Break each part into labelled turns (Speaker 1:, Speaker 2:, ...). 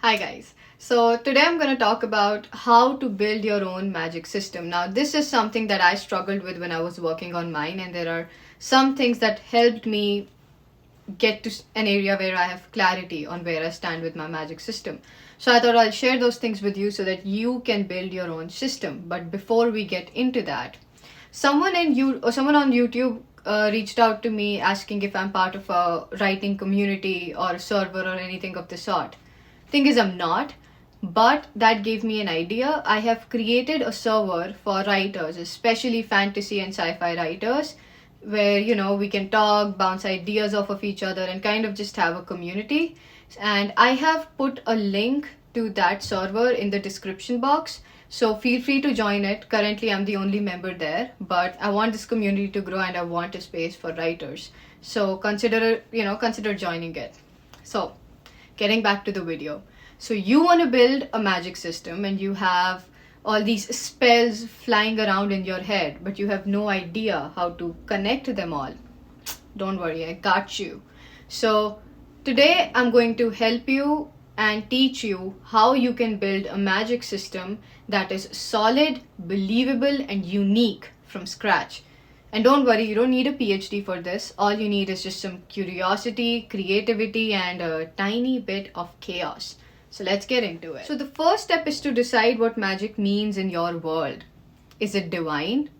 Speaker 1: Hi guys. So today I'm going to talk about how to build your own magic system. Now this is something that I struggled with when I was working on mine, and there are some things that helped me get to an area where I have clarity on where I stand with my magic system. So I thought I'll share those things with you so that you can build your own system. But before we get into that, someone on YouTube reached out to me asking if I'm part of a writing community or a server or anything of the sort. Thing is, I'm not, but that gave me an idea. I have created a server for writers, especially fantasy and sci-fi writers, where we can talk, bounce ideas off of each other, and kind of just have a community. And I have put a link to that server in the description box, so feel free to join it. Currently I'm the only member there, but I want this community to grow and I want a space for writers, so consider joining it. So getting back to the video. So you want to build a magic system and you have all these spells flying around in your head, but you have no idea how to connect them all. Don't worry, I got you. So today I'm going to help you and teach you how you can build a magic system that is solid, believable, and unique from scratch. And don't worry, you don't need a PhD for this. All you need is just some curiosity, creativity, and a tiny bit of chaos. So let's get into it. So the first step is to decide what magic means in your world. Is it divine?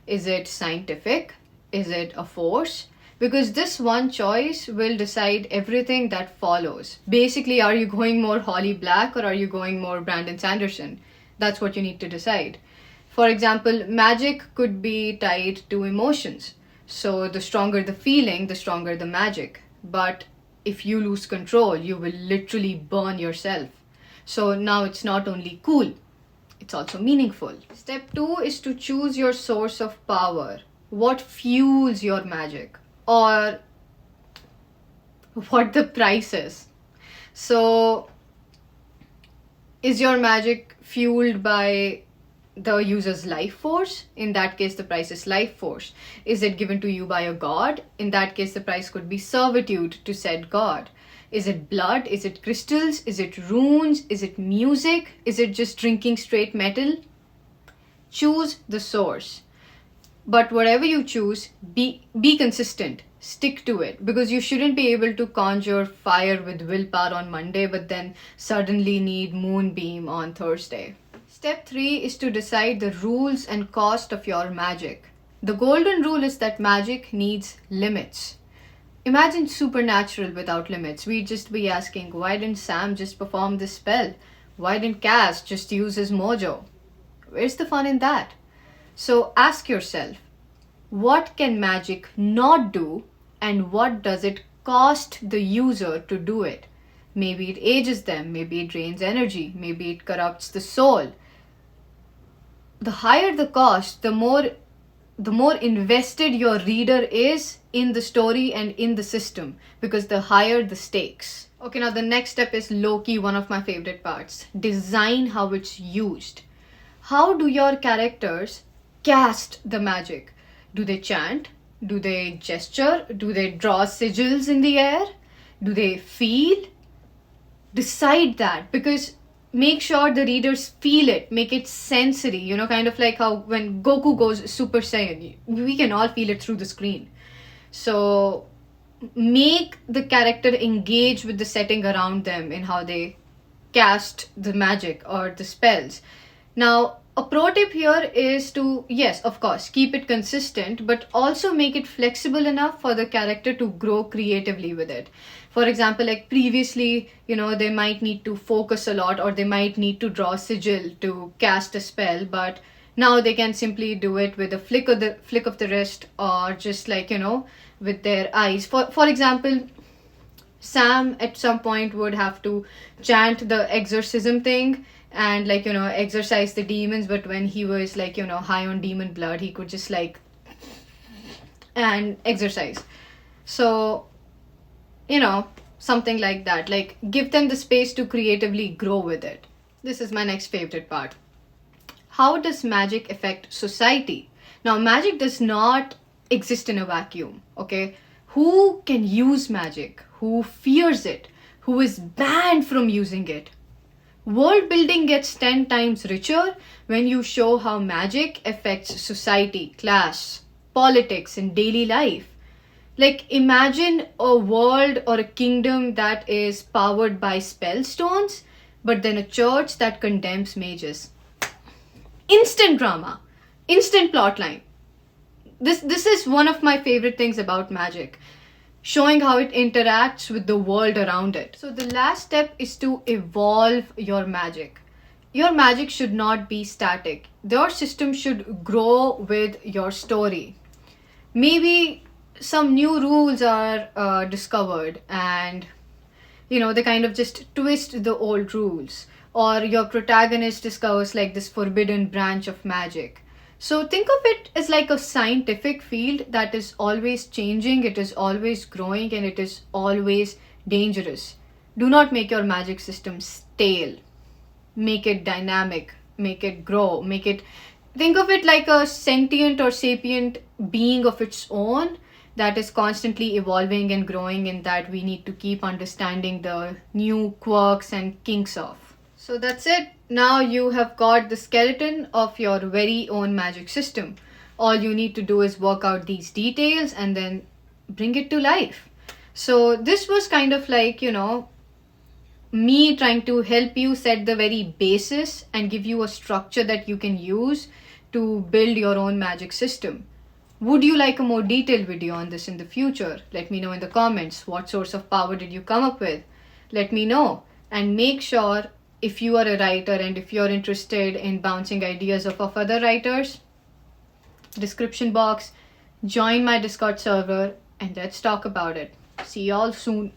Speaker 1: Is it scientific? Is it a force? Because this one choice will decide everything that follows. Basically, are you going more Holly Black or are you going more Brandon Sanderson? That's what you need to decide. For example, magic could be tied to emotions. So the stronger the feeling, the stronger the magic. But if you lose control, you will literally burn yourself. So now it's not only cool, it's also meaningful. Step 2 is to choose your source of power. What fuels your magic? Or what the price is. So is your magic fueled by the user's life force? In that case, the price is life force. Is it given to you by a god? In that case, the price could be servitude to said god. Is it blood? Is it crystals? Is it runes? Is it music? Is it just drinking straight metal? Choose the source. But whatever you choose, be consistent. Stick to it, because you shouldn't be able to conjure fire with willpower on Monday but then suddenly need moonbeam on Thursday. Step 3 is to decide the rules and cost of your magic. The golden rule is that magic needs limits. Imagine Supernatural without limits. We'd just be asking, why didn't Sam just perform this spell? Why didn't Cass just use his mojo? Where's the fun in that? So ask yourself, what can magic not do and what does it cost the user to do it? Maybe it ages them, maybe it drains energy, maybe it corrupts the soul. The higher the cost, the more invested your reader is in the story and in the system, because the higher the stakes. Okay, now the next step is low-key one of my favorite parts. Design how it's used. How do your characters cast the magic? Do they chant? Do they gesture? Do they draw sigils in the air? Do they feel? Decide that, because make sure the readers feel it, make it sensory, kind of like how when Goku goes Super Saiyan, we can all feel it through the screen. So make the character engage with the setting around them in how they cast the magic or the spells. Now, a pro tip here is to, yes, of course, keep it consistent, but also make it flexible enough for the character to grow creatively with it. For example, like previously, they might need to focus a lot or they might need to draw sigil to cast a spell, but now they can simply do it with a flick of the wrist, or just with their eyes. For example, Sam at some point would have to chant the exorcism thing and exorcise the demons, but when he was high on demon blood, he could just and exorcise. So something like that, give them the space to creatively grow with it. This is my next favorite part. How does magic affect society? Now, magic does not exist in a vacuum, okay? Who can use magic? Who fears it? Who is banned from using it? World building gets 10 times richer when you show how magic affects society, class, politics, and daily life. Like, imagine a world or a kingdom that is powered by spell stones, but then a church that condemns mages. Instant drama, instant plotline. This is one of my favorite things about magic, showing how it interacts with the world around it. So the last step is to evolve your magic. Your magic should not be static. Your system should grow with your story. Maybe some new rules are discovered, and they kind of just twist the old rules, or your protagonist discovers like this forbidden branch of magic. So think of it as like a scientific field that is always changing, it is always growing, and it is always dangerous. Do not make your magic system stale. Make it dynamic, make it grow, think of it like a sentient or sapient being of its own that is constantly evolving and growing, and that we need to keep understanding the new quirks and kinks of. So that's it. Now you have got the skeleton of your very own magic system. All you need to do is work out these details and then bring it to life. So this was kind of like, me trying to help you set the very basis and give you a structure that you can use to build your own magic system. Would you like a more detailed video on this in the future? Let me know in the comments. What source of power did you come up with? Let me know. And make sure, if you are a writer and if you're interested in bouncing ideas off of other writers, description box, join my Discord server, and let's talk about it. See y'all soon.